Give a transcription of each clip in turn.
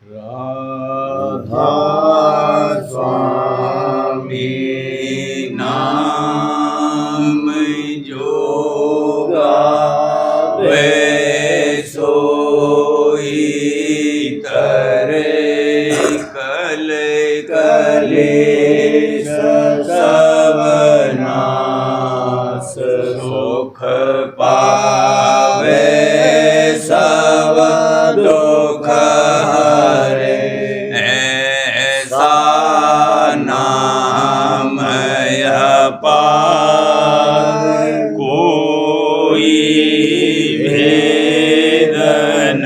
राधा स्वामी नाम जो गावे सोई तरे कल कलेश सब नाश सुख पावे सब दुख हरे ऐसा नाम अपार कोई भेद न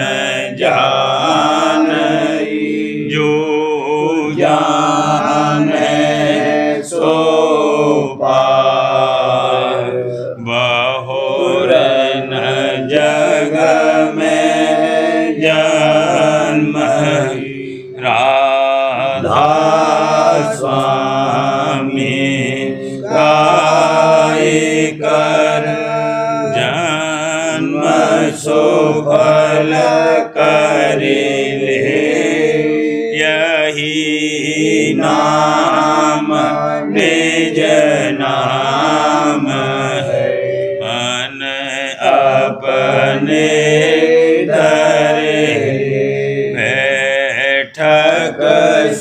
जाने जो जाने सो पार बहुर न जग में जन्म राधा स्वामी गाय कर जन्म सुफल करे यही नाम निज नाम है मन अपने धरे बैठक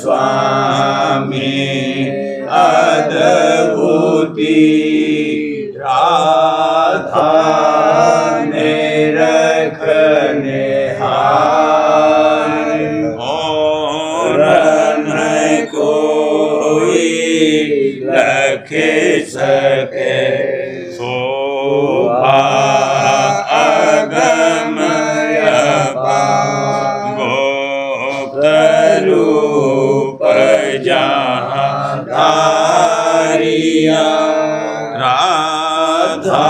स्वामी अद्भुति राधा ने रखने हार और न कोई रखे सके शोभा अगम गोप्त रूप जहाँ धारिया राधा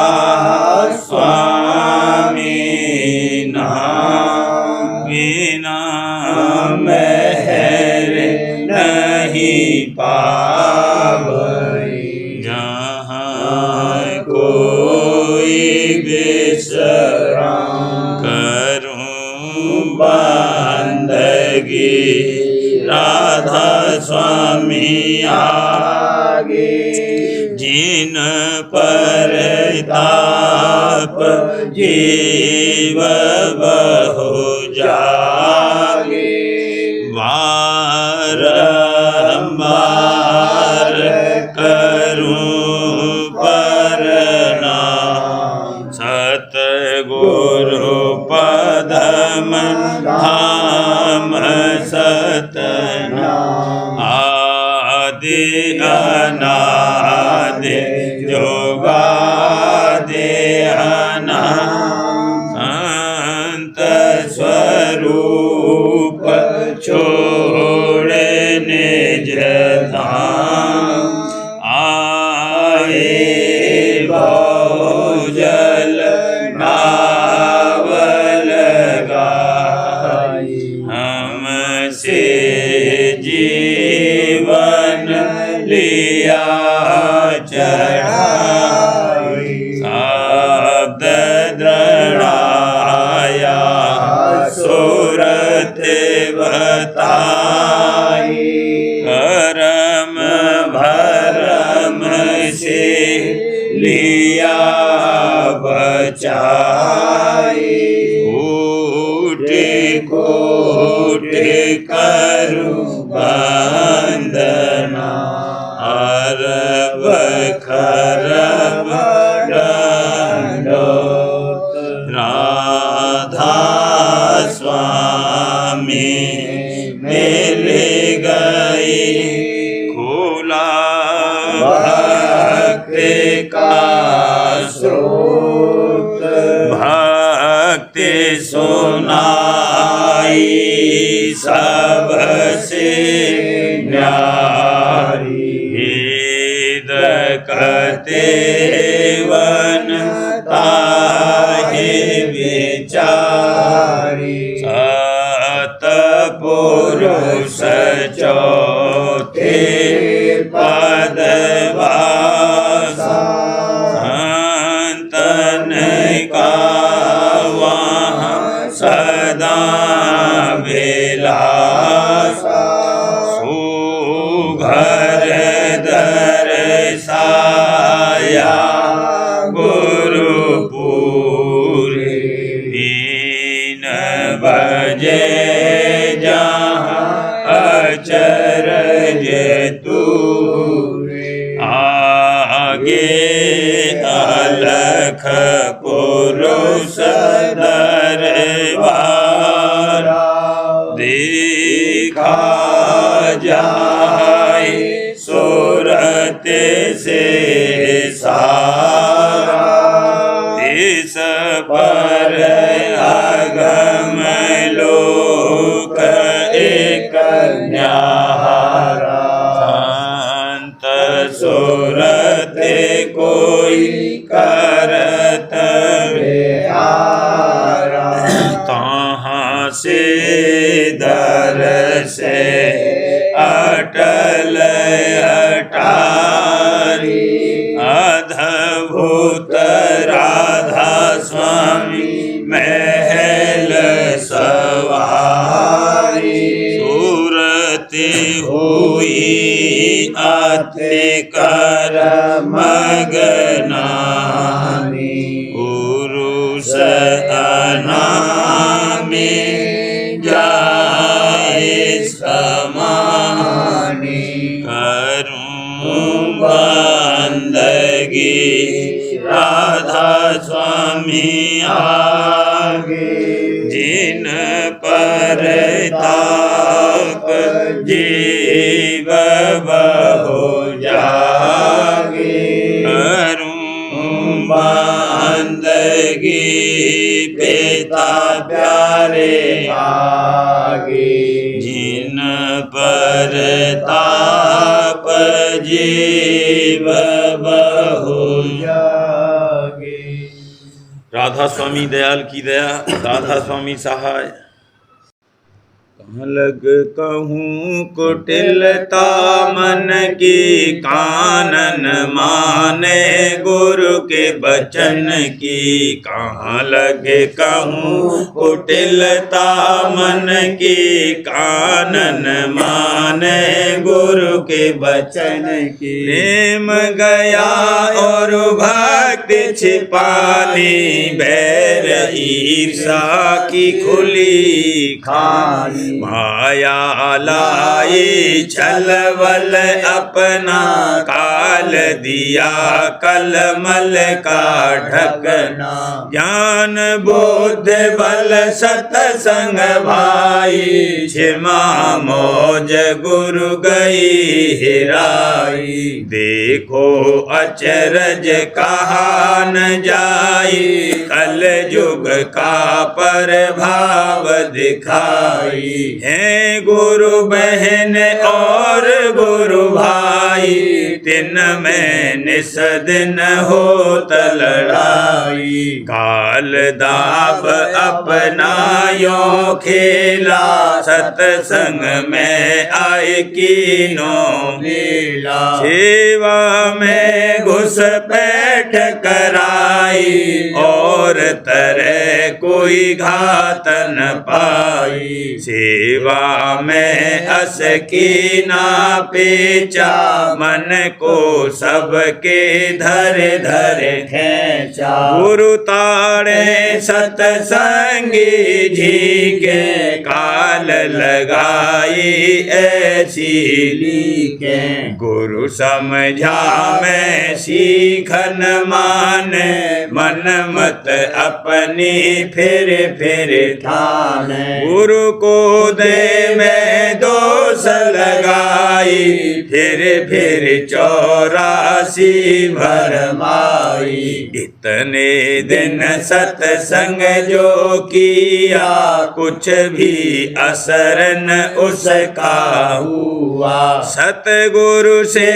स्वामी नाम बिना मेहर नहीं पावई जहाँ कोई विश्राम करूं बंदगी राधा स्वामी आगे जिन पर ताप जीव बहु जागे बारंबार करूं प्रणाम सतगुरु पदम धाम सतनाम आदि अनादि जोगादि अनाम संत स्वरूप छोड़े निज धाम आए बहुजल नावल गाई हमसे जीवन लिया चढ़ाई शब्द दृढ़ाया सूरत बताई करम भरम से लिया बचाई कोटि कोटि करूं वंदना अरब खरब दंडोत राधा स्वामी मिल गई खुला भक्ति का स्रोत भक्ति सुनाई सबसे न्यारी वेद कहते वन ताहे विचारी सतपुरुष चौथे पदवासा संतन का वहाँ सदा बेला भजे जहाँ अचरज तूरे। आगे अलख पुरुष दरबार देखा जाए सूरत से सारा। इस पर अगम लोक एक न्यारा। संत सूरत कोई करत विहारा। तहाँ से दर से अटल अटारी। अद्भुत राधा स्वामी महल सवारी। सूरत हुई अति कर मगनानी। पुरुष अनामी जाए समानी। करूं बंदगी राधा स्वामी आगे। जिन पर ताप जीव बहु जागे। करूं बंदगी पिता प्यारे आगे। जिन पर ताप जीव बहु जागे। राधा स्वामी दयाल की दया, राधा स्वामी सहाय। लग कहूँ कुटिलता मन की कानन माने गुरु के बचन की। कहाँ लगे कहूँ कुटिलता मन की कानन माने गुरु के बचन की। प्रेम गया और भक्ति छिपाली। बैर ईर्षा की खुली खाली। माया लाई छलवल अपना काल दिया कलमल का ढकना। ज्ञान बोध बल सतसंग भाई। क्षमा मौज गुरु गई हिराई। देखो अचरज कहा न जाई। कल युग का प्रभाव दिखाई। है गुरु बहन और गुरु भाई। दिन में निस दिन होत लड़ाई। काल दाब अपनायो खेला। सतसंग में आए कीनो लीला। सेवा में घुस बैठ कराई। और तरह कोई घात न पाई। सेवा में अस की ना पेचा। मन को सबके धर धर खेचा। गुरु ताड़े सतसंगी झीके। काल लगाई ऐसी लीके। गुरु समझा मैं सीखन माने। मन मत अपनी फिर फिर ठाने। गुरु को दे मैं दोष लगाई। फिर 84 भरमाई। इतने दिन सत्संग जो किया। कुछ भी असर न उसका हुआ। सतगुरु से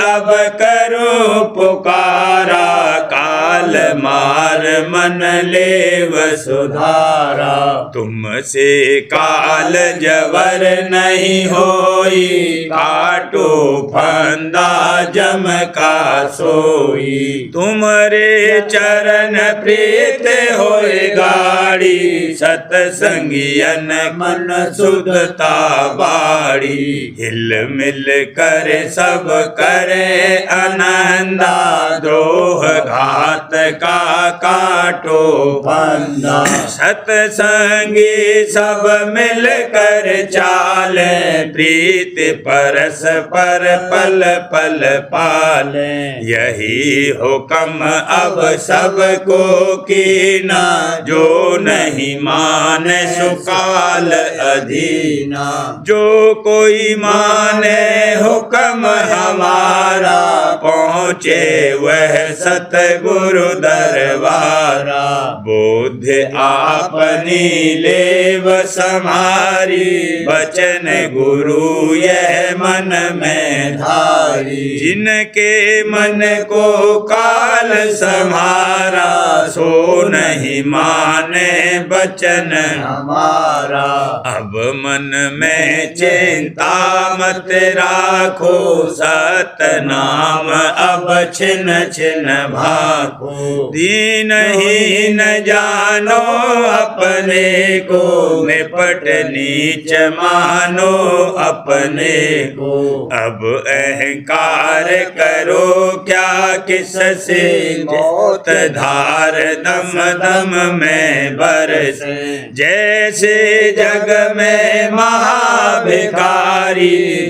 अब करो पुकारा। काल मार मन लेव सुधारा। तुमसे काल जवर नहीं होई। काटो फंदा जम का सोई। तुम्हारे चरण प्रीत होए गाड़ी, सतसंगियन मन सुधता बाड़ी। हिल मिल कर सब करे अनंदा, द्रोह घात का काटो फंदा। सतसंगी सब मिल कर चाले, प्रीत परस पर पल पल पाले। यही हुक्म अब सबको कीना, जो नहीं माने सुकाल अधीना। जो कोई माने हुक्म हमारा, पहुँचे वह सतगुरु दरबारा। बुद्धि आपनी लेव समारी, बचन गुरु यह मन में धारी। जिनके मन को काल सम्हारा, सो नहीं माने बचन हमारा। अब मन में चिंता मत राखो, सतनाम अब छिन छिन भाखो। दीनहीन जानो अपने को, निपट नीच मानो अपने को। अब अहंकार करो क्या किससे, मौत धार दम दम में बरसे। जैसे जग में महाभिखारी,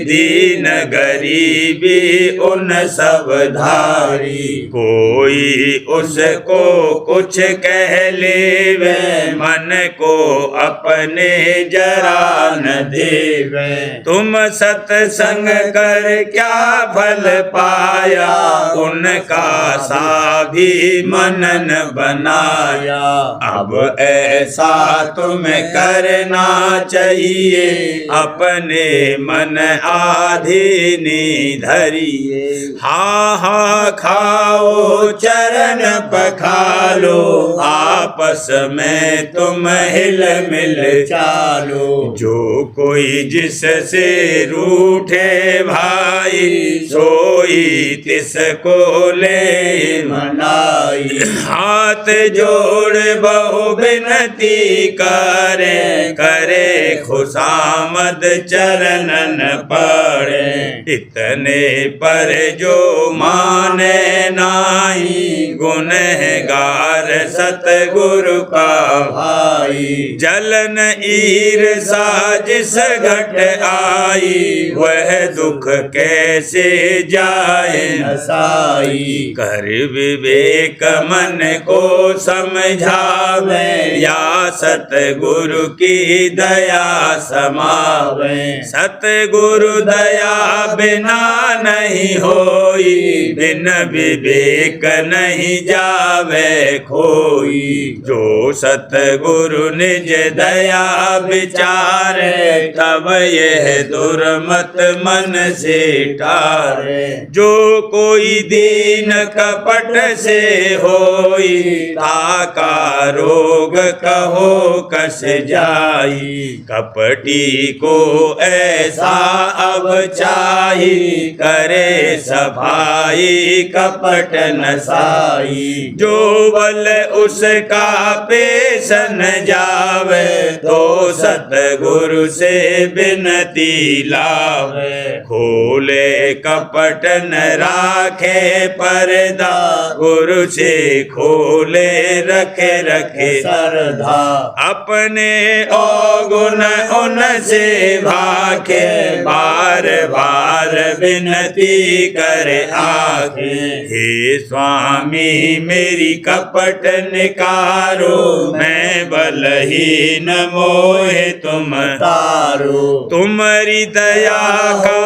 दीन गरीबी उन सब धारी। कोई उसको कुछ कह लेवे, मन को अपने जरा न देवे। तुम सत्संग कर क्या फल पाया, उनका सा भी मनन बनाया। अब ऐसा तुम्हें करना चाहिए, अपने मन आधीनी धरिए। हा खाओ चरण पखालो, आपस में तुम हिल मिल चालो। जो कोई जिससे रूठे भाई, सोई तिसको ले मनाई। हाथ जोड़ बहु विनती करे, करे खुशामद चरणन पड़े। इतने पर जो माने नाई, गुनहगार सतगुरु का भाई। जलन ईर्षा जिस घट आई, वह दुख कैसे जाए नसाई। कर विवेक मन को समझावे, या सतगुरु की दया समावे। सतगुरु दया बिना नहीं होई, बिन विवेक नहीं जावे खोई। जो सतगुरु निज दया विचारे, तब यह दुर्मत मन से टारे। जो कोई दीन कपट से होई, ताका रोग कहो कस जाई। कपटी को ऐसा अब चाही, करे सफाई कपट नसाई। जो बल उसका पेश न जावे, तो सतगुरु से बिनती लावे। खोले कपट न राखे पर्दा, गुरु से खोले रखे रखे सरधा। अपने अवगुण उनसे भाखे, बार बार विनती करे आखे। हे स्वामी मेरी कपट निकारो, मैं बलहीन मोहे तुम तारो। तुम्हारी दया का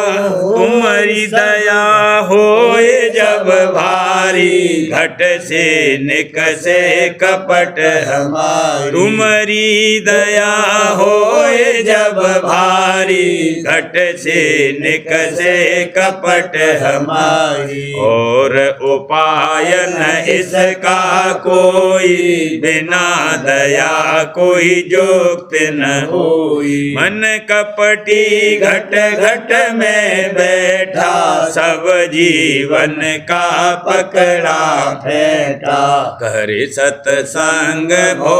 तुम्हारी दया होए जब भारी, हमारी, घट से निकसे कपट हमारी। तुम्हारी दया होए जब भारी, घट से निकसे कपट हमारी। और उपाय न इसका कोई, बिना दया कोई जुक्त न होई। मन कपटी घट घट में बैठा, सब जीवन का पकड़ा फेंटा। करे सत्संग भो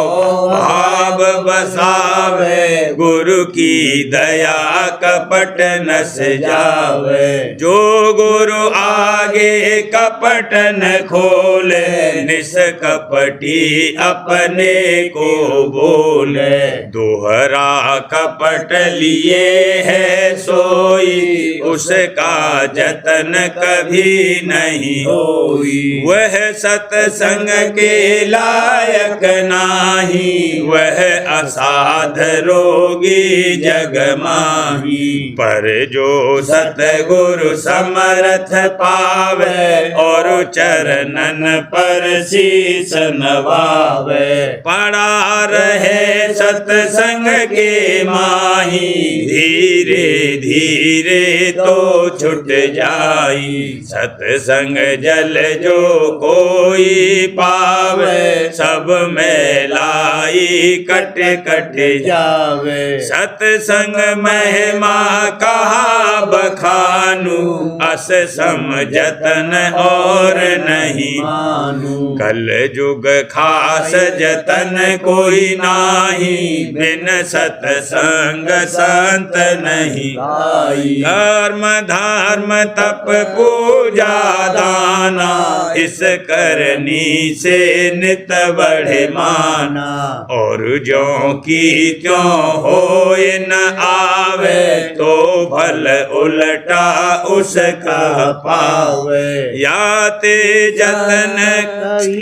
भाव बसावे, गुरु की दया कपट नस जावे। जो गुरु आगे कपट न खोले, निष्कपटी अपने को बोले। दोहरा कपट लिए है सोई, उसका जतन कभी नहीं होई। वह सत्संग के लायक नाही, वह असाध रोगी जग माही। पर जो सतगुरु समर्थ पावे, और चरणन पर शीस नवावे। पड़ा रहे सत्संग के माही, धीरे धीरे तो छुट जाई। सत्संग जल जो कोई पावे, सब में लाई कट कट जावे। सत्संग महिमा कहा बखानू, अस समझतन और नहीं मानू। कल युग खास जतन कोई नाही, बिन सत्संग संत नहीं आई। कर्म धर्म तप पूजा दाना, इस करनी से नित बढ़े माना। और जो की त्यों होए न आवे, तो भल उल्टा उसका पावे। या ते जतन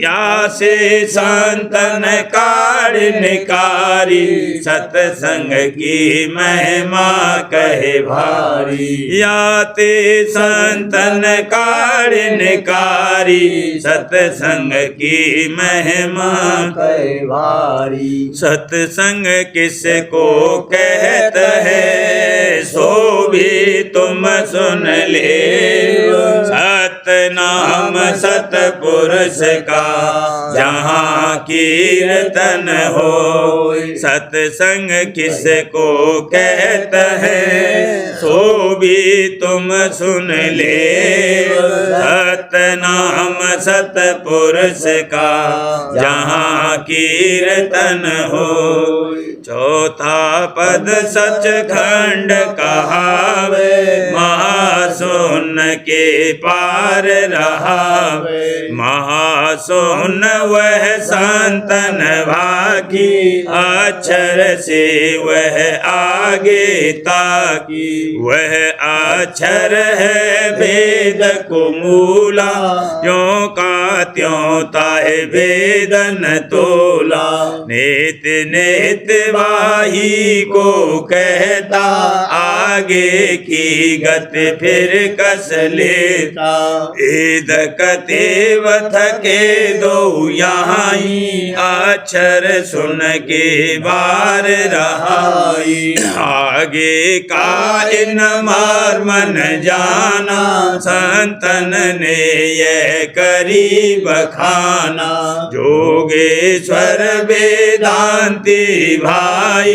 या से संतन काढ़ निकारी, सत्संग की महिमा कहे भारी। या ते संतन काढ़ निकारी, सत्संग की महिमा कहे भारी। सत्संग किसको कहत है, सो भी तुम सुन ले। सतनाम सतपुरुष का जहाँ कीर्तन हो। सत्संग किसको कहत है, सो भी तुम सुन ले। सतनाम सतपुरुष का जहाँ कीर्तन हो। चौथा पद सचखंड कहावे, महासुन के पार रहावे। महासुन वह संतन भागी, अक्षर से वह आगे ताकी। वह अक्षर है वेद को मूला, ज्यों का त्यों ताहे वेदन तोला। नित नित वाही को कहता, आगे की गति फिर कस लेता। वेद कतेव थके दो यहाँ ही, अक्षर सुन के बार रहाई। आगे का इन मर्मन जाना, संतन ने यह करी बखाना। जोगेश्वर वेदांती भाई,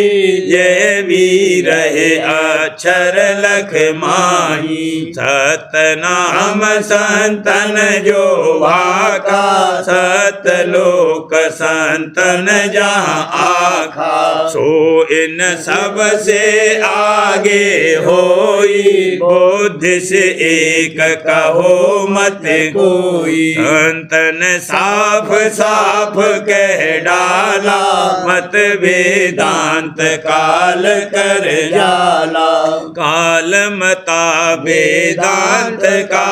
ये भी रहे अक्षर लख माही। सतनाम संतन जो भाका, सतलोक संतन जहाँ आखा। सो इन सब से आगे होई, बुद्धि से एक कहो मत कोई। संतन साफ साफ कह डाला, मत वेदांत काल कर जाला। काल मता वेदांत का,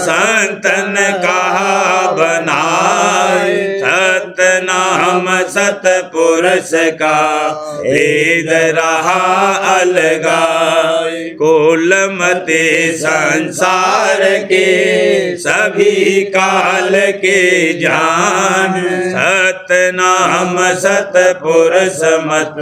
संतन कहा बनाए। सतनाम सतपुरुष का भेद रहा अलगा। कुल मते संसार के सभी काल के जान, सतनाम सतपुरुष मत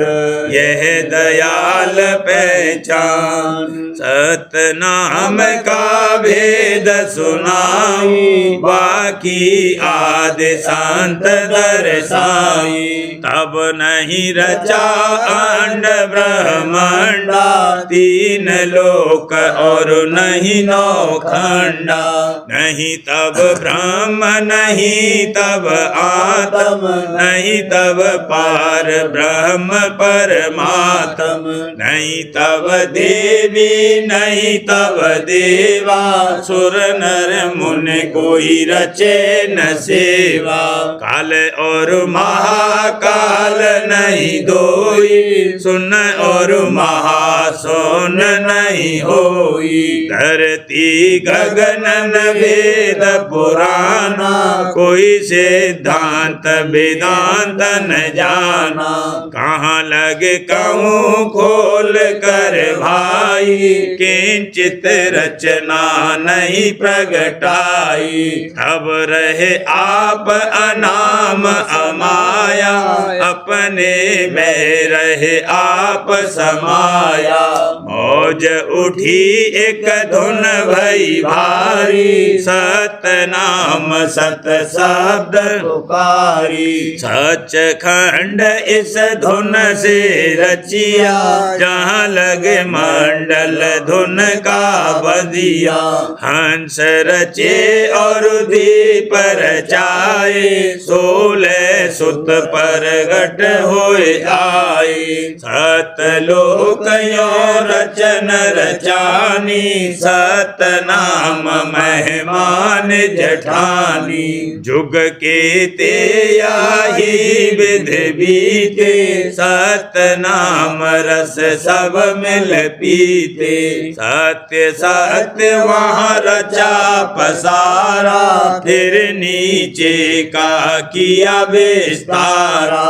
यह दयाल पहचान। सतनाम का भेद सुनाई, बाकी आदि संत दर्शाई। तब नहीं रचा अंड ब्रह्मांडा, तीन लोक और नहीं नौ खंडा। नहीं तब ब्रह्म नहीं तब आत्म, नहीं तब पार ब्रह्म परमात्म। नहीं तब देवी नहीं तब देवा, सुर नर मुनि कोई रचे न सेवा। काल और महाकाल नहीं दोई, सुन और महासोन नहीं होई। धरती गगनन वेद पुराना, कोई सिद्धांत वेदांत न जाना। कहाँ लगे कहूँ खोल कर भाई, किंचित रचना नहीं प्रगटाई। अब रहे आप अनाम अमाया, अपने में रहे आप समाया। मौज उठी एक धुन भई भारी, सतनाम सत शब्द पुकारी। सच खंड इस धुन से रचिया, जहाँ लगे मंडल धुन का बदिया। हंस रचे और दीप रचाए, 16 सुत परगट होए आए। सतलोक यो रचन रचानी, सतनाम मेहमान जठानी। जुग के ते याही विध बीते, सतनाम रस सब मिल पीते। सत्य सत्य वहाँ रचा पसारा, फिर नीचे का किया विस्तारा।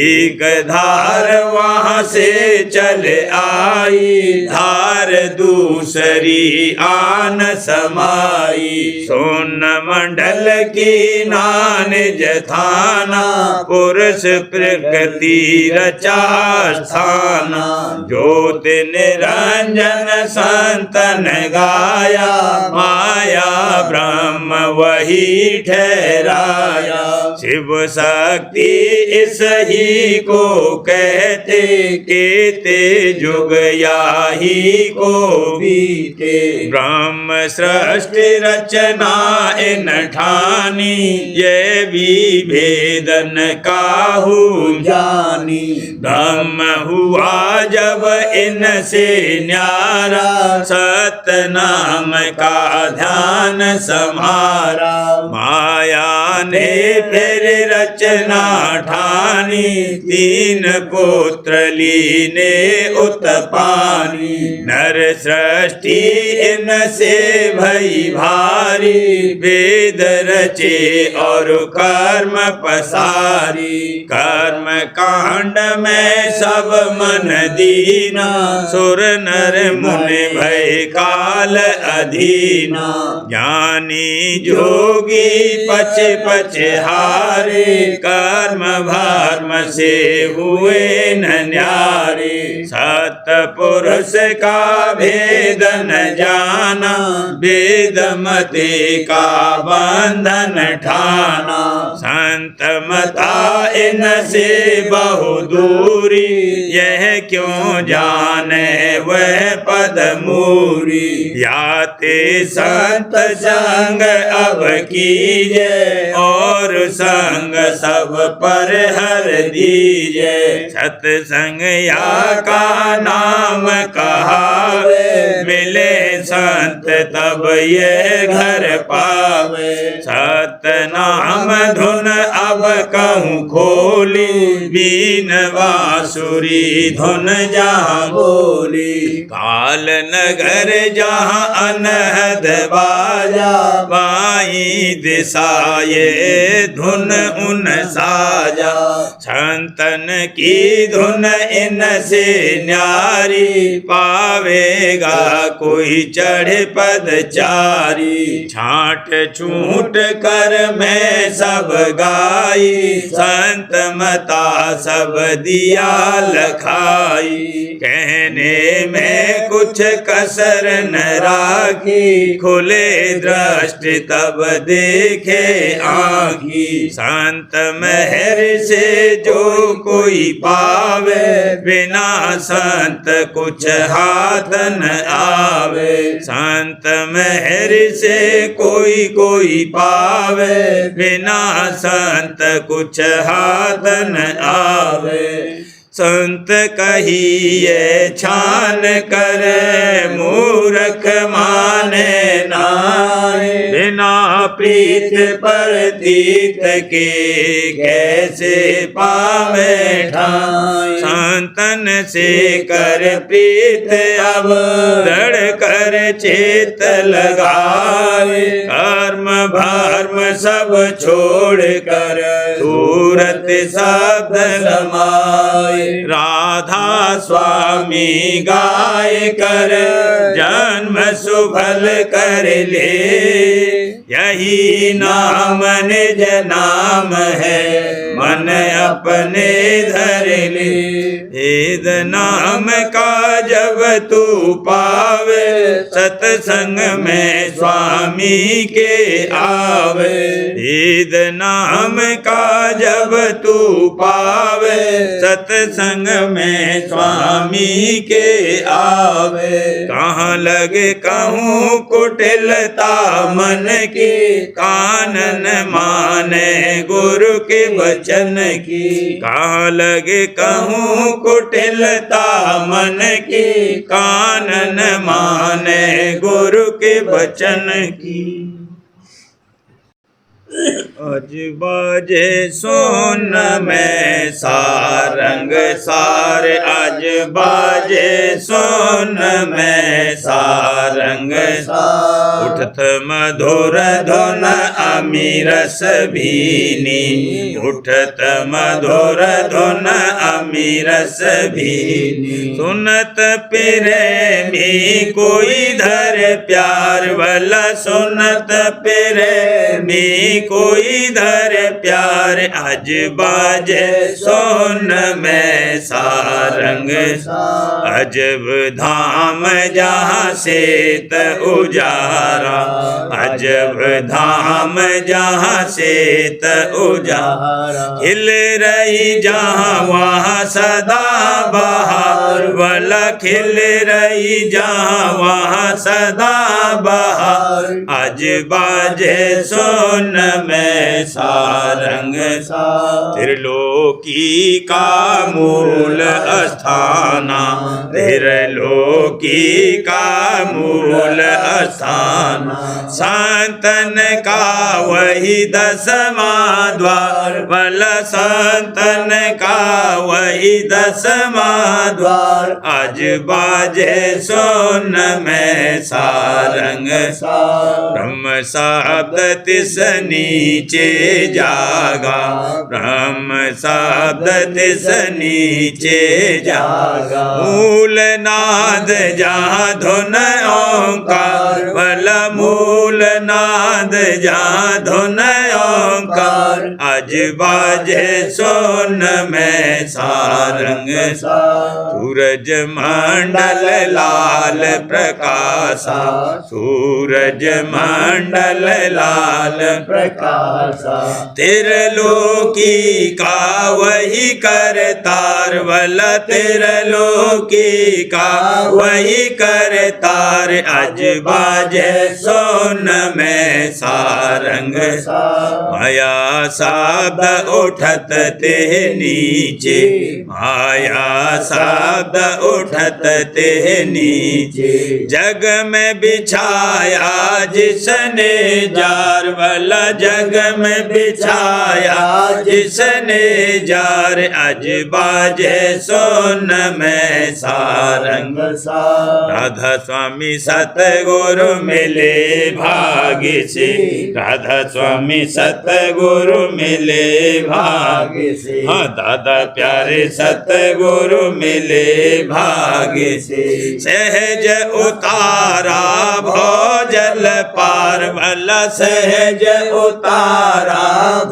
एक धार वहाँ से चल आई, धार दूसरी आन समाई। सोन मंडल की नान जथाना, पुरुष प्रकृति रचा स्थाना। ज्योति निरंजन संतन गाया, माया ब्रह्म वही ठहराया। शिव शक्ति इस ही को कहते, केते जुग याही को बीते। ब्रह्म सृष्टि रचना इन ठानी, ये विभेदन काहू जानी। ब्रह्म हुआ जब इनसे न्यारा, सतनाम का ध्यान सम्हारा। माया ने फिर रचना ठानी, 3 पुत्र लीने उत्पानी। नर सृष्टि इनसे भई भारी, वेद रचे और कर्म पसारी। कर्म कांड में सब मन दीना, सुर नर मुनि भय काल अधीना। ज्ञानी जोगी पच पच हारे, कर्म भार्म से हुए न न्यारे। सतपुरुष का भेद न जाना, वेद मते का बंधन ठाना। संत मता इनसे बहु दूरी, यह क्यों जाने वह पद मूरी। याते संत संग अब कीजे, और संग सब पर हर दीजे। सत्संग या का नाम कहावे, मिले संत तब ये घर पावे। सत नाम धुन अब कहूँ खोली, बीन बांसुरी धुन जहाँ बोली। काल नगर जहाँ अनहद बाजा, बाई दिशा ये धुन उन साजा। संतन की धुन इनसे न्यारी, पावेगा कोई चढ़े पदचारी। छाट छूट कर मैं सब गाई, संत मता सब दिया लखाई। कहने में कुछ कसर न राखी, खुले दृष्टि तब देखे आँखी। संत मेहर से जो कोई पावे, बिना संत कुछ हाथ न आवे। संत मेहर से कोई पावे, बिना संत कुछ हाथ न आवे। संत कहिए छान कर, मूर्ख माने नाय। बिना प्रीत प्रतीत के कैसे पावे ठाय। संतन से कर प्रीत अब दृढ़ कर चेत लगाए। कर्म भर्म सब छोड़ कर सूरत शब्द समाए। राधा स्वामी गाय कर जन्म सुफल कर ले, यही नाम निज नाम है मन अपने धर ले। वेद नाम का जब तू पावे, सत्संग में स्वामी के आवे। वेद नाम का जब तू पावे, सत्संग में स्वामी के आवे। कहाँ लगे कहूँ कुटिलता मन की, कानन माने गुरु के वचन की। कहाँ लगे कहूँ कुटिलता मन की, कानन माने गुरु के वचन की। अज बाजे सोन में सारंग सार, अज बाजे सोन में सारंग सार। उठत मधुर धुन अमीरस भीनी, उठत मधुर धुन अमीरस भीनी। सुनत प्रेमी कोई धर प्यार वाला, सुनत प्रेमी कोई धर प्यार। अज बाजे सोन में सारंग सार। अजब धाम जहाँ सेत उजारा, अजब धाम जहाँ सेत उजारा। खिल रही जहाँ वहाँ सदा बहार वाला, खिल रही जहाँ वहाँ सदा बहार। अज बाजे सोन में सारंग सार। त्रिलोकी का मूल अस्थाना, त्रिलोकी का मूल अस्थाना। संतन का वही दसवां द्वार वाला, संतन का वही दसवां द्वार। आज बाजे सोन में सारंग सार। ब्रह्म शब्द तिस नीचे जागा, ब्रह्म शब्द तिस नीचे जागा। मूल नाद जहाँ धुन ओंकार वाला, मूल नाद जहाँ धुन ओंकार। आज बाजे सोन में सारंग सार। सूरज मंडल लाल प्रकाशा, सूरज मंडल लाल प्रकाशा। त्रिलोकी का वही करतार वाला, त्रिलोकी का वही करतार। आज बाजे सोन में सारंग माया शब्द उठत ते नीचे माया शब्द उठत ते नीचे जग में बिछाया जिसने जार वाला जग में बिछाया जिसने जार अज बाजे सोन में सारंग राधा स्वामी सतगुरु मिले भाग्य से राधा स्वामी सतगुरु मिले भाग्य से हाँ दादा प्यारे सतगुरु मिले भाग्य से सहज उतारा भोजल पार वाला सहज उतारा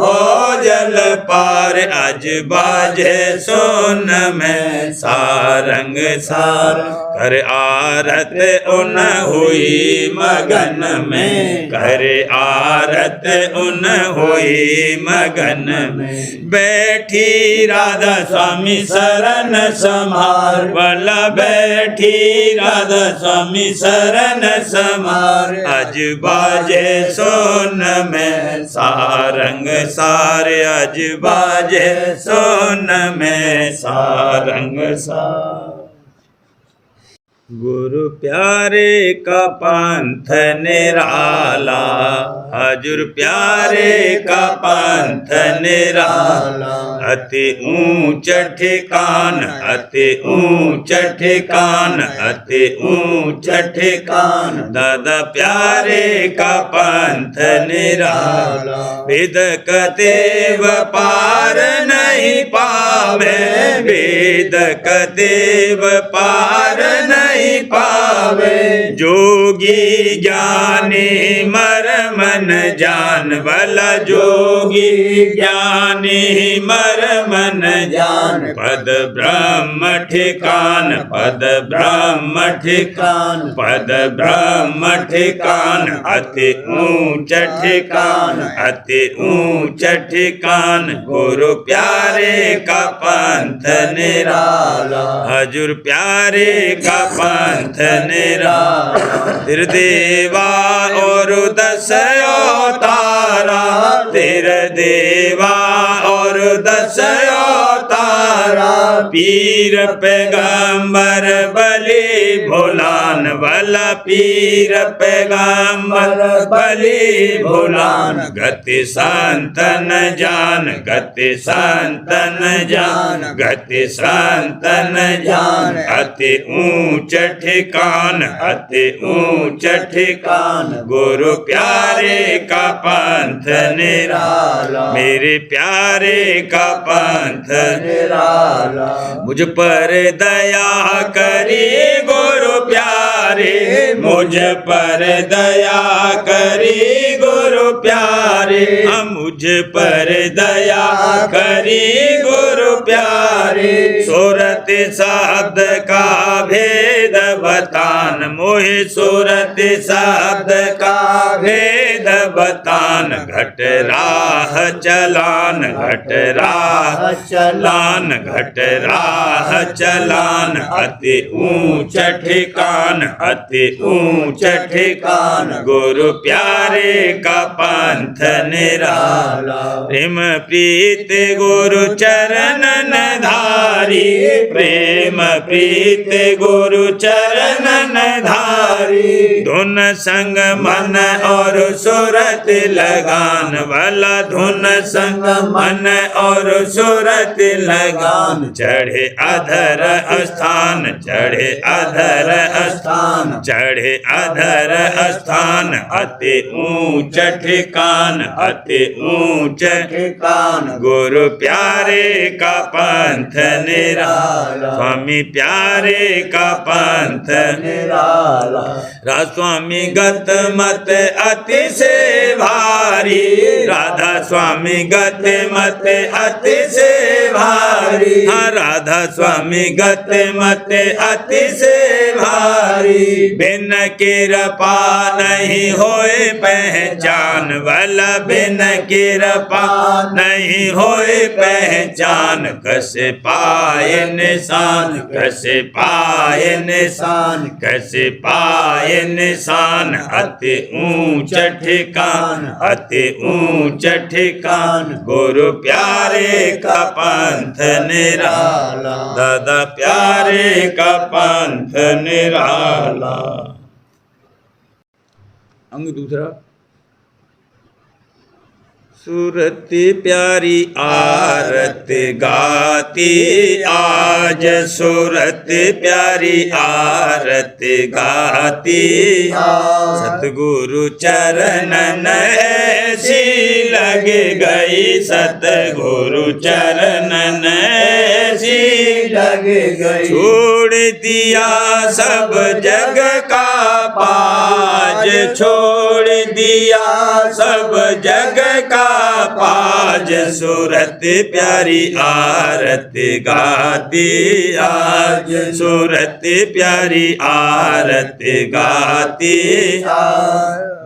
भोजल पार अज बाजे सोन में सारंग सार कर आरत उन हुई मगन में कर आरत उन हुई मगन में बैठी राधा स्वामी शरण समार वाला बैठी राधा स्वामी शरण समार अज बाजे सोन में सारंग सार अज बाजे सोन में सारंग सार गुरु प्यारे का पंथ निराला हजूर प्यारे का पंथ निराला अति ऊंच ठिकान अति ऊंच ठिकान अति ऊंच ठिकान दादा प्यारे का पंथ निराला वेदक देव पार नहीं पावे वेदक देव पार नहीं पावे जोगी ज्ञानी मर मन जान वाला जोगी ज्ञानी मर मन जान पद ब्रह्म ठिकान पद ब्रह्म ठिकान पद ब्रह्म ठिकान अति ऊंच ठिकान अति ऊंच ठिकान गुरु प्यारे का पंथ निराला हजूर प्यारे का पंथ निराला देवा और 10 अवतारा तेरे देवा और 10 अवतारा पीर पैगंबर बलि भोलान वाला पीर पैगंबर बलि भोलान गति संतन जान गति संतन जान गति संतन जान अति ऊंच ठिकान अति ऊंच ठिकान गुरु प्यारे का पंथ निराला मेरे प्यारे का पंथ निराला मुझ पर दया करी गुरु प्यारे मुझ पर दया करी गुरु प्यारे मुझ पर दया करी गुरु प्यारे सूरत शब्द का भेद बतान मोहि सूरत शब्द का भेद बतान घट राह चलान घट राह चलान घट राह चलान अति ऊंच ठिकान अति ऊंच ठिकान गुरु प्यारे का पंथ निराला प्रेम प्रीत गुरु चरणन धारी प्रेम प्रीत गुरु चरणन धारी धुन संग मन और सूरत लगान वाला धुन संग मन और सूरत लगान चढ़े अधर स्थान चढ़े अधर स्थान चढ़े अधर स्थान अति ऊंच ठिकान अति ऊंच ठिकान गुरु प्यारे का पंथ निराला स्वामी प्यारे का पंथ निराला स्वामी गत मत अति से भारी राधा स्वामी गत मत अति से भारी हाँ राधा स्वामी गत मत अति से भारी बिन कृपा नहीं होए पहचान बल, बिन कृपा नहीं होए पहचान। कैसे पाए निशान, कैसे पाए निशान, कैसे पाए निशान। अति ऊंच ठिकान, अति ऊंच ठिकान, गुरु प्यारे का पंथ निराला, दादा प्यारे का पंथ निराला। अंग दूसरा। सूरत प्यारी आरत गाती आज, सूरत प्यारी आरत गाती। सतगुरु चरणन ऐसी लग गई, सतगुरु चरणन ऐसी लग गई। छोड़ दिया सब जग का पाज, छोड़ दिया सब जग का पाज। सूरत प्यारी आरत गाती आज, सूरत प्यारी आरत गाती।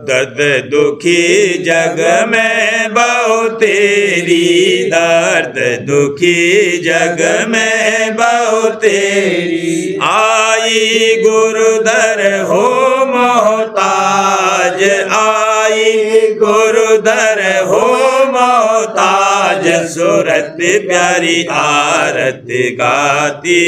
दर्द दुखी जग में बहु तेरी, दर्द दुखी जग में बहु तेरी। आई गुरुदर हो मोहताज, आई गुरुदर हो मोहताज। सूरत प्यारी आरत गाती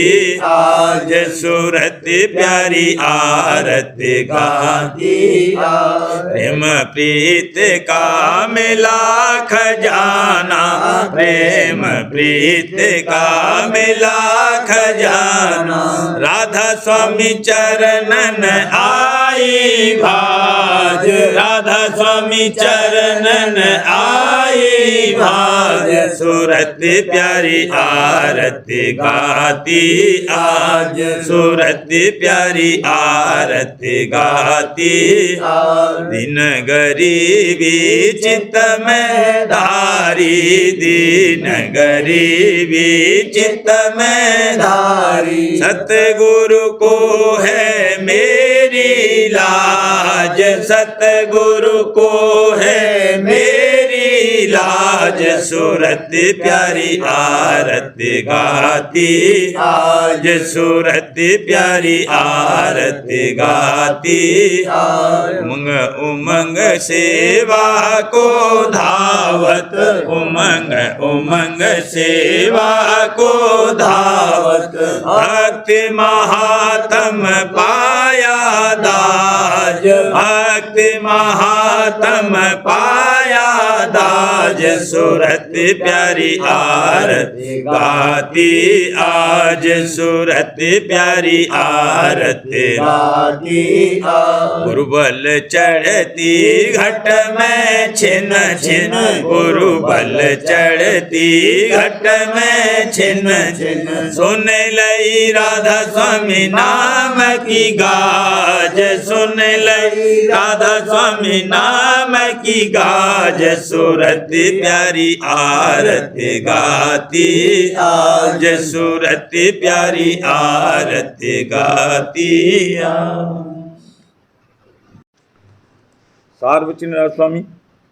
आज, सूरत प्यारी आरत गाती। प्रेम प्रीत का मिला खजाना, प्रेम प्रीत का मिला खजाना। राधा स्वामी चरणन आई भाज, राधा स्वामी चरणन आई भाज। सूरत प्यारी आरत गाती आज, सूरत प्यारी आरत गाती। दिन गरीबी चित में धारी, दिन गरीबी चित में धारी। सतगुरु को है मेरी लाज, सतगुरु को है मेरी लाज। सूरत प्यारी आरत गाती आज, सूरत प्यारी आरत गाती। उमंग उमंग सेवा को धावत, उमंग उमंग सेवा को धावत। भक्ति महात्म पाया दाज, भक्ति महात्म पाया दाज। सूरत प्यारी आरत गाती आज, सूरत प्यारी आरत गाती। गुरुबल चढ़ती घट में छिन छिन, गुरुबल चढ़ती घट में छिन छिन। सुन लई राधा स्वामी नाम की गाज, सुन लई राधा स्वामी नाम की गाज। सूरत प्यारी आरत गाती आज, सूरत प्यारी आरत गाती। सार्वजनिक राज स्वामी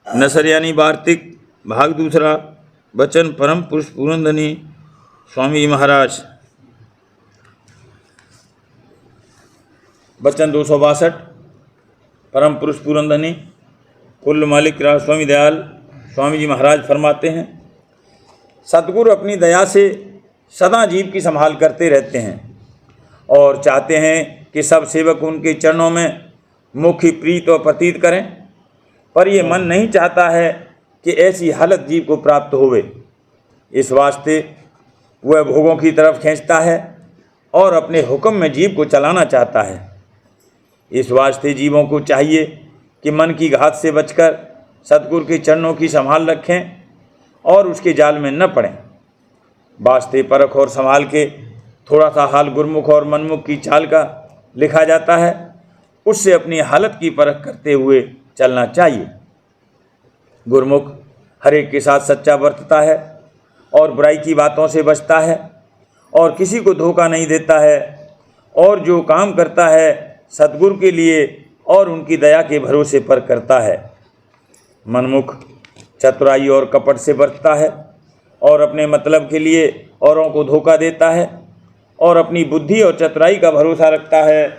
नसरियानी वार्तिक भाग दूसरा। वचन परम पुरुष पूरनधनी स्वामी जी महाराज। वचन 262। परम पुरुष पूरनधनी कुल मालिक राज स्वामी दयाल स्वामी जी महाराज फरमाते हैं, सतगुरु अपनी दया से सदा जीव की संभाल करते रहते हैं और चाहते हैं कि सब सेवक उनके चरणों में मुख्य प्रीत और प्रतीत करें, पर ये मन नहीं चाहता है कि ऐसी हालत जीव को प्राप्त होवे। इस वास्ते वह भोगों की तरफ खींचता है और अपने हुक्म में जीव को चलाना चाहता है। इस वास्ते जीवों को चाहिए कि मन की घात से बचकर सतगुरु के चरणों की संभाल रखें और उसके जाल में न पड़ें। वास्ते परख और संभाल के थोड़ा सा हाल गुरमुख और मनमुख की चाल का लिखा जाता है, उससे अपनी हालत की परख करते हुए चलना चाहिए। गुरमुख हर एक के साथ सच्चा बरतता है और बुराई की बातों से बचता है और किसी को धोखा नहीं देता है और जो काम करता है सद्गुरु के लिए और उनकी दया के भरोसे पर करता है। मनमुख चतुराई और कपट से बरतता है और अपने मतलब के लिए औरों को धोखा देता है और अपनी बुद्धि और चतुराई का भरोसा रखता है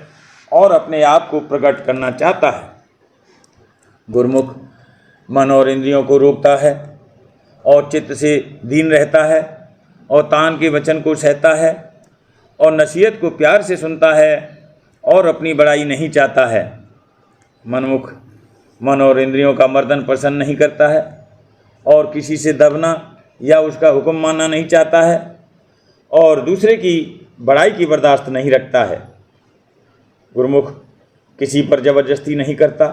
और अपने आप को प्रकट करना चाहता है। गुरमुख मन और इंद्रियों को रोकता है और चित्त से दीन रहता है और तान के वचन को सहता है और नसीहत को प्यार से सुनता है और अपनी बड़ाई नहीं चाहता है। मनमुख मन और इंद्रियों का मर्दन पसंद नहीं करता है और किसी से दबना या उसका हुक्म मानना नहीं चाहता है और दूसरे की बड़ाई की बर्दाश्त नहीं रखता है। गुरमुख किसी पर जबरदस्ती नहीं करता,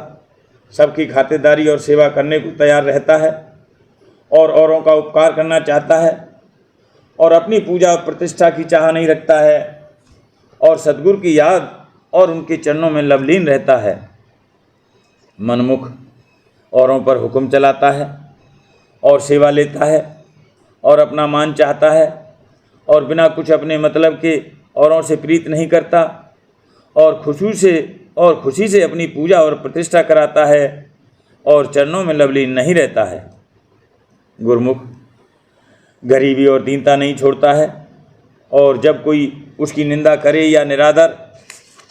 सबकी खातिरदारी और सेवा करने को तैयार रहता है और औरों का उपकार करना चाहता है और अपनी पूजा और प्रतिष्ठा की चाह नहीं रखता है और सद्गुरु की याद और उनके चरणों में लवलीन रहता है। मनमुख औरों पर हुक्म चलाता है और सेवा लेता है और अपना मान चाहता है और बिना कुछ अपने मतलब के औरों से प्रीत नहीं करता और खुशी से अपनी पूजा और प्रतिष्ठा कराता है और चरणों में लवलीन नहीं रहता है। गुरमुख गरीबी और दीनता नहीं छोड़ता है और जब कोई उसकी निंदा करे या निरादर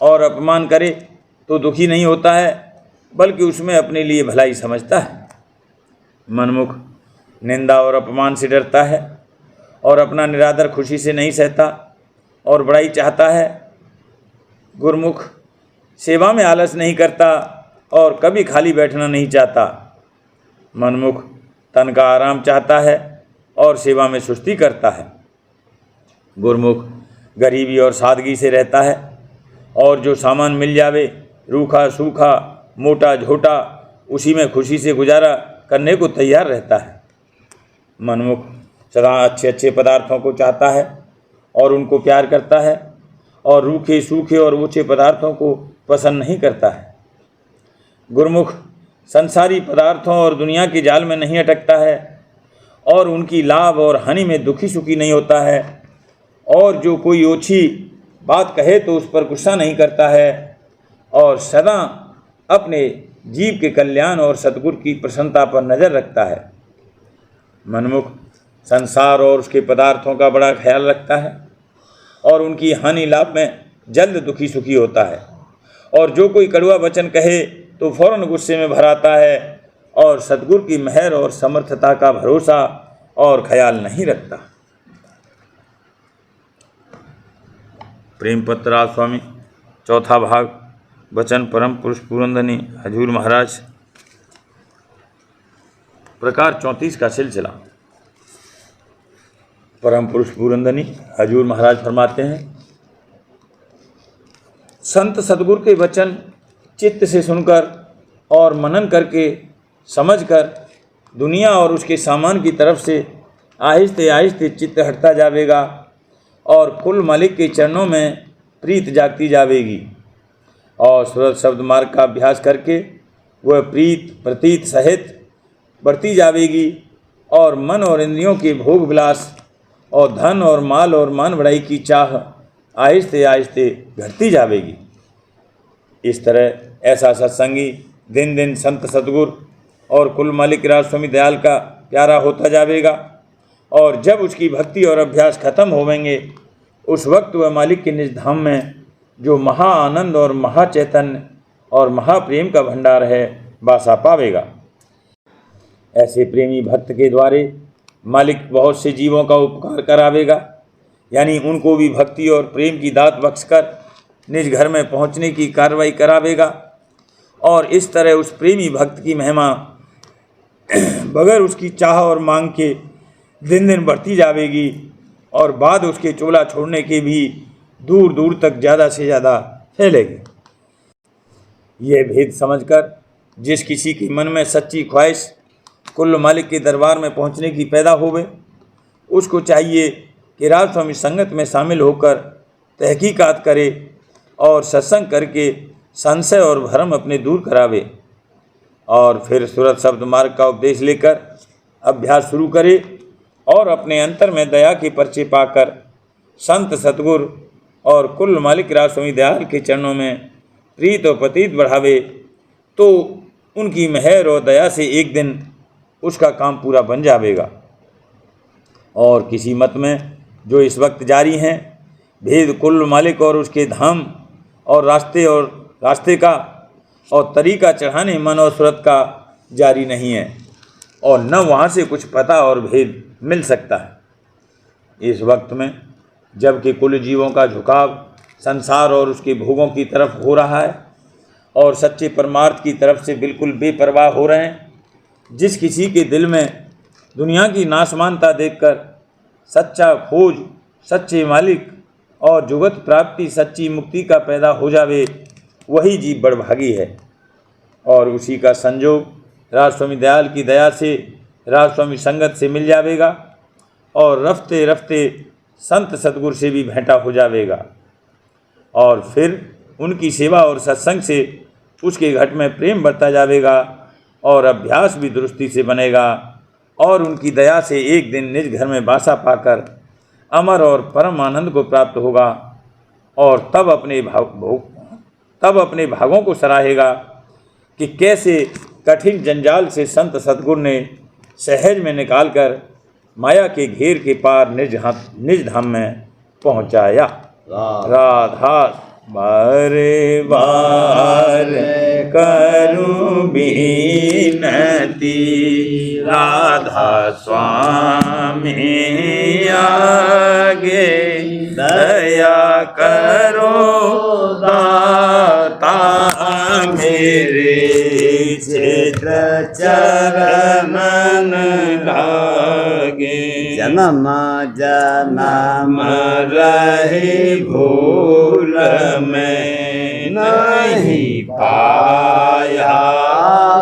और अपमान करे तो दुखी नहीं होता है, बल्कि उसमें अपने लिए भलाई समझता है। मनमुख निंदा और अपमान से डरता है और अपना निरादर खुशी से नहीं सहता और बड़ाई चाहता है। गुरमुख सेवा में आलस नहीं करता और कभी खाली बैठना नहीं चाहता। मनमुख तन का आराम चाहता है और सेवा में सुस्ती करता है। गुरमुख गरीबी और सादगी से रहता है और जो सामान मिल जावे, रूखा सूखा मोटा झोटा, उसी में खुशी से गुजारा करने को तैयार रहता है। मनमुख सदा अच्छे अच्छे पदार्थों को चाहता है और उनको प्यार करता है और रूखे सूखे और ऊंचे पदार्थों को पसंद नहीं करता है। गुरमुख संसारी पदार्थों और दुनिया के जाल में नहीं अटकता है और उनकी लाभ और हानि में दुखी सुखी नहीं होता है और जो कोई ओछी बात कहे तो उस पर गुस्सा नहीं करता है और सदा अपने जीव के कल्याण और सद्गुरु की प्रसन्नता पर नज़र रखता है। मनमुख संसार और उसके पदार्थों का बड़ा ख्याल रखता है और उनकी हानि लाभ में जल्द दुखी सुखी होता है और जो कोई कड़वा वचन कहे तो फौरन गुस्से में भर आता है और सद्गुरु की मेहर और समर्थता का भरोसा और ख्याल नहीं रखता। प्रेम पत्र स्वामी चौथा भाग वचन परम पुरुष पूरंदनी हजूर महाराज प्रकार 34 का सिलसिला। परम पुरुष पूरंदनी हजूर महाराज फरमाते हैं, संत सद्गुरु के वचन चित्त से सुनकर और मनन करके समझकर दुनिया और उसके सामान की तरफ से आहिस्ते आहिस्ते चित्त हटता जाएगा और कुल मालिक के चरणों में प्रीत जागती जाएगी और सूरत शब्द मार्ग का अभ्यास करके वह प्रीत प्रतीत सहित बढ़ती जाएगी और मन और इंद्रियों के भोग विलास और धन और माल और मान बढ़ाई की चाह आहिस्ते आहिस्ते घटती जाएगी। इस तरह ऐसा सत्संगी दिन दिन संत सद्गुरु और कुल मालिक राज स्वामी दयाल का प्यारा होता जाएगा और जब उसकी भक्ति और अभ्यास खत्म होवेंगे उस वक्त वह मालिक के निज धाम में जो महा आनंद और महा चैतन्य और महाप्रेम का भंडार है वासा पावेगा। ऐसे प्रेमी भक्त के द्वारे मालिक बहुत से जीवों का उपकार करावेगा, यानी उनको भी भक्ति और प्रेम की दात बख्शकर निज घर में पहुंचने की कार्रवाई करावेगा और इस तरह उस प्रेमी भक्त की महिमा बगैर उसकी चाह और मांग के दिन दिन बढ़ती जाएगी और बाद उसके चोला छोड़ने के भी दूर दूर तक ज़्यादा से ज़्यादा फैलेगी। यह भेद समझकर जिस किसी के मन में सच्ची ख्वाहिश कुल मालिक के दरबार में पहुंचने की पैदा होवे, उसको चाहिए कि राज स्वामी संगत में शामिल होकर तहकीकात करे और सत्संग करके संशय और भ्रम अपने दूर करावे और फिर सूरत शब्द मार्ग का उपदेश लेकर अभ्यास शुरू करे और अपने अंतर में दया के पर्चे पाकर संत सतगुरु और कुल मालिक राज स्वामी दयाल के चरणों में प्रीत और प्रतीत बढ़ावे तो उनकी मेहर और दया से एक दिन उसका काम पूरा बन जाएगा। और किसी मत में जो इस वक्त जारी हैं, भेद कुल मालिक और उसके धाम और रास्ते का और तरीका चढ़ाने मन और सूरत का जारी नहीं है, और न वहाँ से कुछ पता और भेद मिल सकता है। इस वक्त में जबकि कुल जीवों का झुकाव संसार और उसके भोगों की तरफ हो रहा है और सच्चे परमार्थ की तरफ से बिल्कुल बेपरवाह हो रहे हैं, जिस किसी के दिल में दुनिया की नासमानता देखकर सच्चा खोज, सच्चे मालिक और जुगत प्राप्ति, सच्ची मुक्ति का पैदा हो जावे, वही जीव बड़भागी है। और उसी का संजोग राजस्वामी दयाल की दया से राजस्वामी संगत से मिल जावेगा और रफ्ते रफ्ते संत सतगुरु से भी भेंटा हो जावेगा। और फिर उनकी सेवा और सत्संग से उसके घट में प्रेम बढ़ता जावेगा और अभ्यास भी दुरुस्ती से बनेगा, और उनकी दया से एक दिन निज घर में वासा पाकर अमर और परम आनंद को प्राप्त होगा। और तब अपने भागों को सराहेगा कि कैसे कठिन जंजाल से संत सतगुरु ने सहज में निकालकर माया के घेर के पार निज धाम में पहुँचाया। राधा बारे बार करूं बिनती, राधा स्वामी आगे दया करो दाता मेरे, चित्र चरणन लागे। जन्म जन्म रहे भूल में नहीं पाया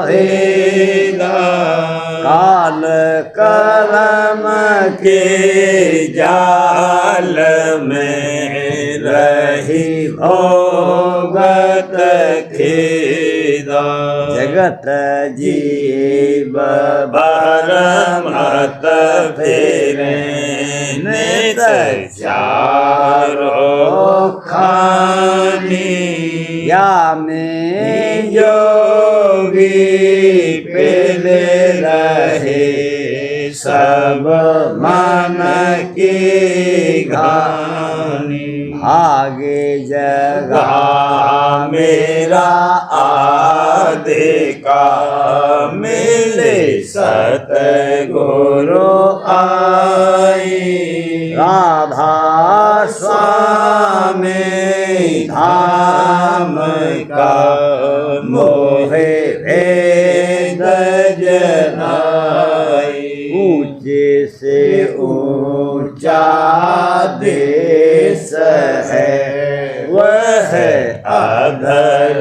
वेदा, काल कलम के जाल में रही भोगत खेदा। जगत जीव परमत फेरे नित चारो खानी, या में योगी पेले रहे सब मन की घानी। भागे जगा मेरा आधे का मिले सतगुरु आई, राधा स्वामी धाम का मोहे भेद जनाई। ऊंचे से ऊंचा देश है वह अधर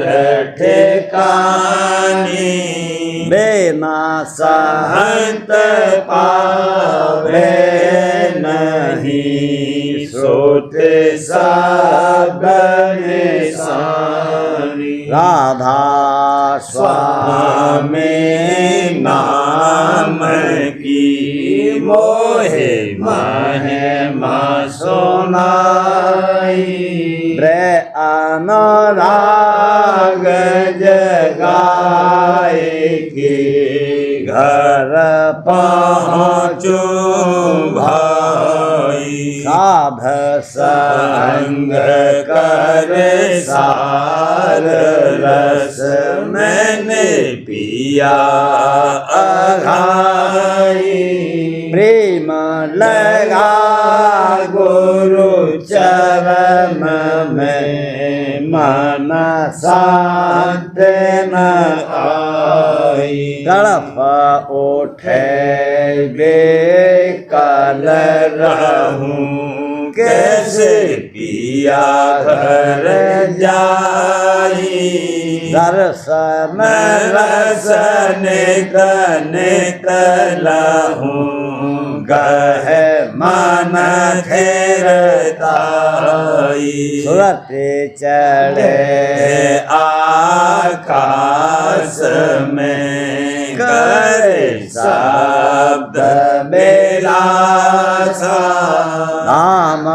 ठिकानी, बेना सहंत पावे नहीं, सोते सब निशानी। राधा स्वामी नाम की मोहे महिमा सुनाई, अनुराग जगाए के घर पहुँचो भाई। साध संग कर सार रस मैंने पिया अघाई, प्रेम लगा गुरु चरण में मन शांत न आई। तड़प उठे बेकल रहूं कैसे पिया घर जाई, दर्शन रसन निकलहूं गह मन खेरताई। सूरत चढ़े आकाश में करे शब्द बेलासा, धाम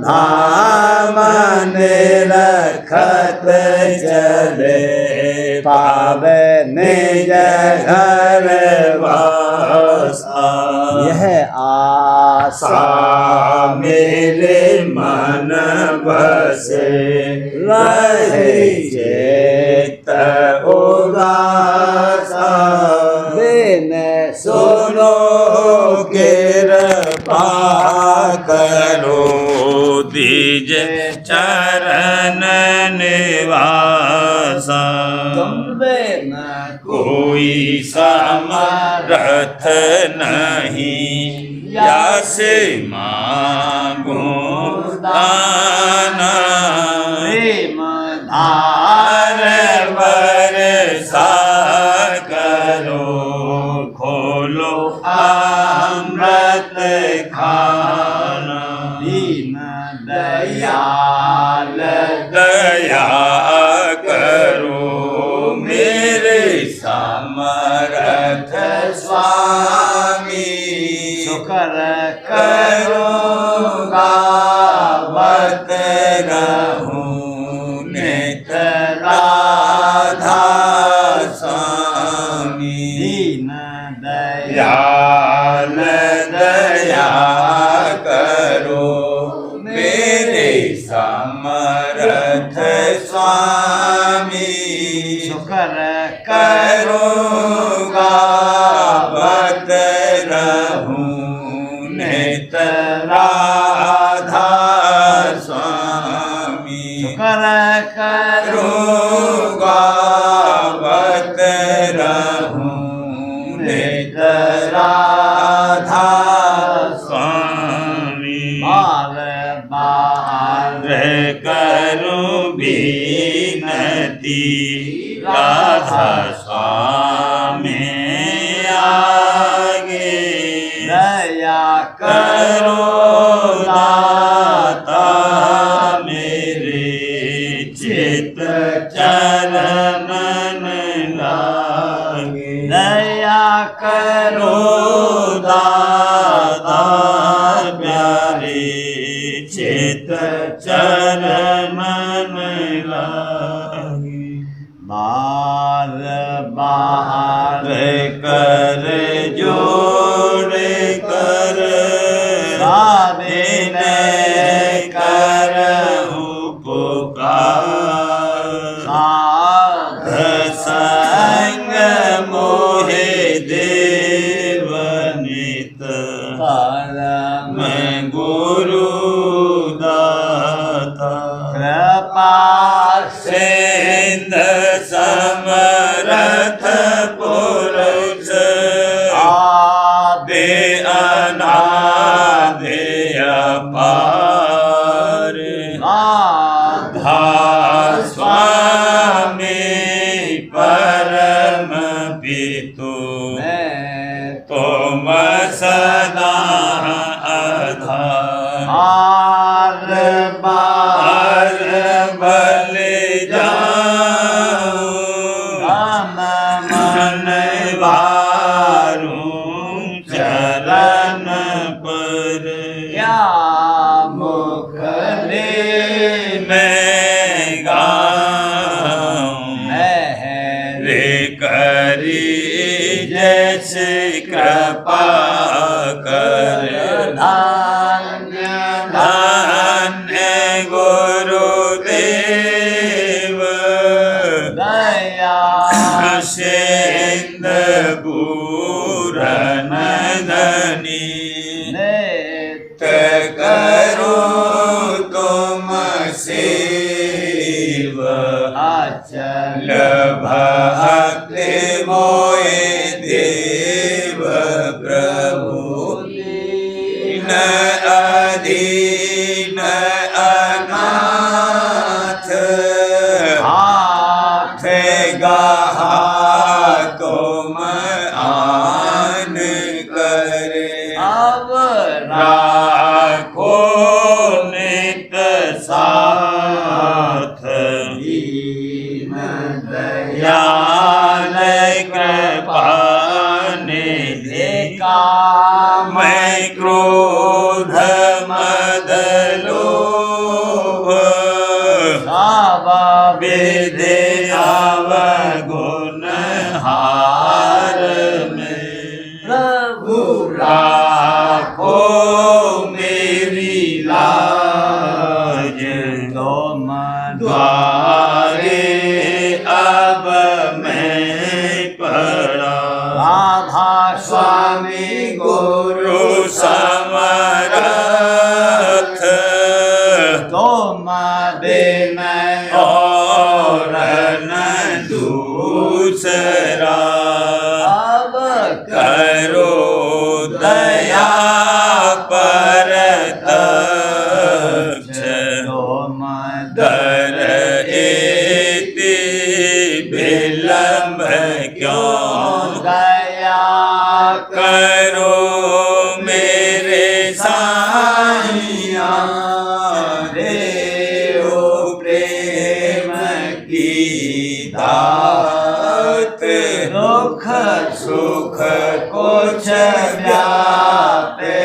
धाम निरखत चले पावे निज घर वासा। यह आशा मेरे मन बसे रहे चेत उदासा। दिन सुनो कृपा करो दीज चरण निवासा। न कोई समर्थ नहीं यस मांगो दाना। प्रेम धार बरसा करो खोलो अमृत खाना। दीन दयाल दया करो मेरे समर्थ स्वामी। शुक्र करूँगा गावत रहूं नित राधा स्वामी। दीन दयाल दया करो मेरे समर्थ स्वामी। शुक्र करूँगा गावत रहूं नित राधा स्वामी। शुक्र करूँगा गावत रहूं नित राधा स्वामी। बार बार करूं विनती राधा स्वामी आगे। दया करो दाता मेरे चित चरण लागे। दया करो दाता प्यारे चित चरण लागे। बार बार कर जोड़ कर साबिन कर पुकार। साध संग मोहे देवनित परम मैं गुरु दाता। कृपा सिंध समरथ पुरुष आदि दे अनादि अपार। आधा स्वामी परम पितु तुम सदा आधार। बार बार बल जाऊं मन वारूं चरण पर। क्या मुख ले मैं गाऊं रे करी जैसे कृपा कर। धान्य धन्य गुरुदेव दया सिंध पूरन धनी। नित करो तुम सेव अचल भक्ति मोए देव प्रभु। न अधीन अनाथ हाथ गहा तुम आन करे। अब राखो नित साथ दीन दया दयाल कृपा निधि। मैं क्रोध मद लोभ सावा वेद दे अवगुण हार में प्रभु राखो मेरी लाज तुम द्वारे अब मैं पड़ा राधा स्वामी गुरु समरथ तुम बिन और न दूसरा अब करो दया परतक्ष तुम दर एति विलंब क्यों दया करो मेरे साईया देओ प्रेम की दात दुख सुख कुछ व्यापे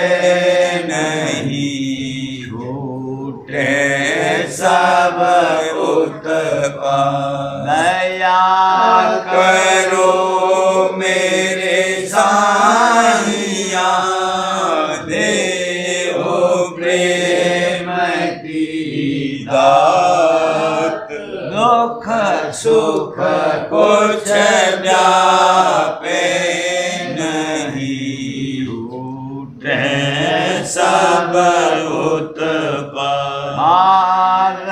नहीं छूटे सब उत्पाद दया करो मेरे साईया देओ प्रेम की दात दुख सुख कुछ व्यापे नहीं छूटे सब उत्पाद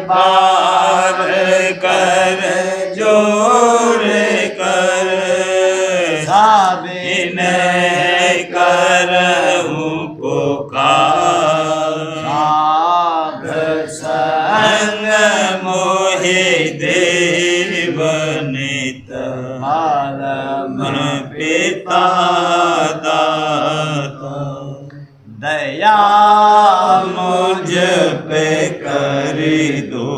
बार कर जोड़ कर साबिन करहूं पुकार साध संग मोहि देव नित आलम पिता दाता दया मुझ पे कर दो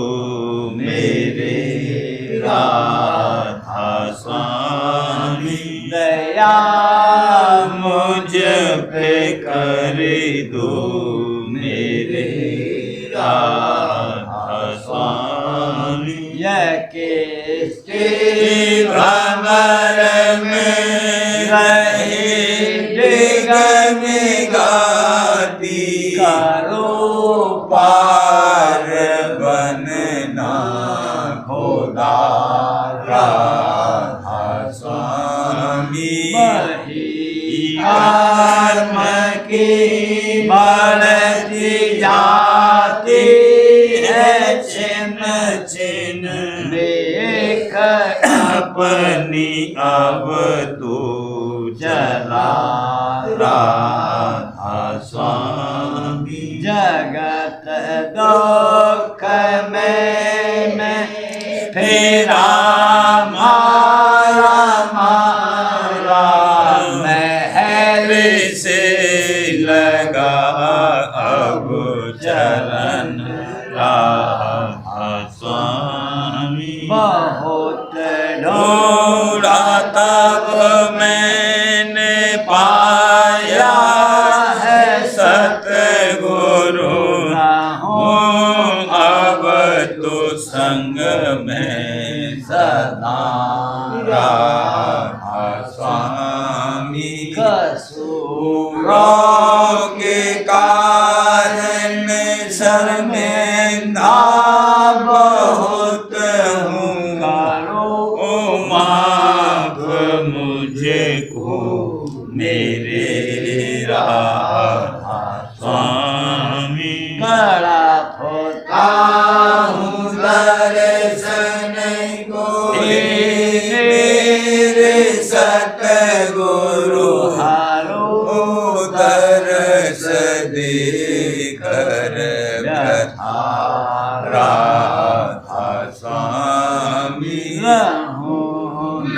मेरे राधा स्वामी दया मुझ पे कर दो मेरे राधा स्वामी यह किसके भंवर में रहे डिगम गाती करो पार बनना खुदा राधा स्वामी वही कर्म की बढ़ती जाती है छिन छिन देख अपनी अब तू चला राधा स्वामी जगत दुख में फेरा मारा मारा महल से लगा अब चलन राधा स्वामी बहुत ढूंढा तब मैंने पाया है सतगुरु हूँ अब तो संग में सदा राधा स्वामी कसूरों के कारण शर्मिंदा बहुत हूँ करो माफ मुझे को मेरे राधा स्वामी बड़ा होता हूँ दर्शन को मेरे सतगुरु हारो दर्श दे कर व्यथा राधा स्वामी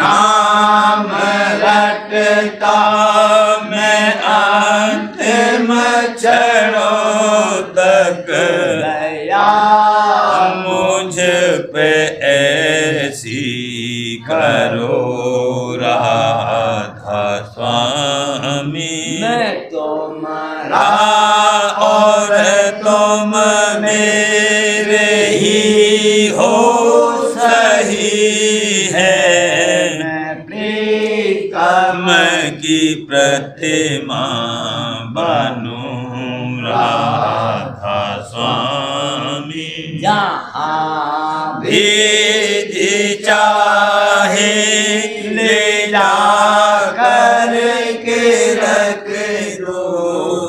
नाम रटता मैं अंतिम क्षणों तक दया मुझ पे ऐसी करो राधा स्वामी मैं तुम्हारा और तुम मेरे ही हो है, मैं प्रीतम की प्रतिमा बनूं राधा स्वामी। जहाँ भी भी चाहे ले जा कर के रख दो,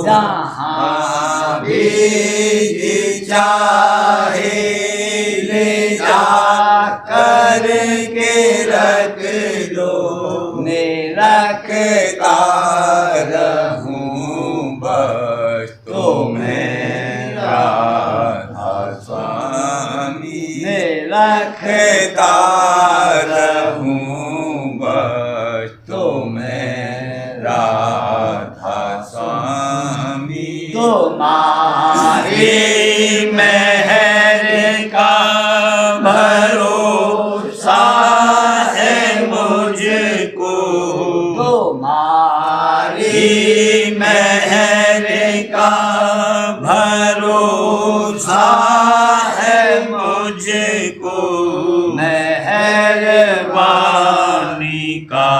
जहाँ भी चाहे ले जा कर के रख दो, निरखता रहूं बस तुम्हें राधा स्वामी। निरखता रहूं बस तुम्हें राधा स्वामी। तुम्हारी मेहर का भरोसा है मुझको, तुम्हारी मेहर का भरोसा है मुझको, मेहरबानी का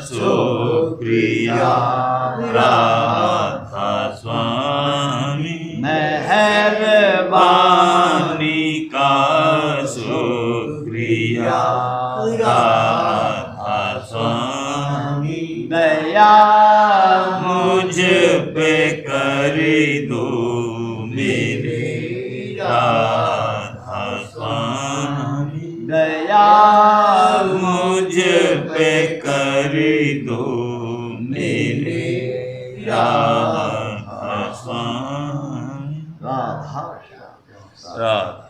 शुक्रिया राधा स्वामी। मेहरबानी का शुक्रिया राधा स्वामी। दया मुझ पे कर दो मेरे राधा स्वामी। दया मुझ पे कर दो मेरे राधा स्वामी। राधा राधा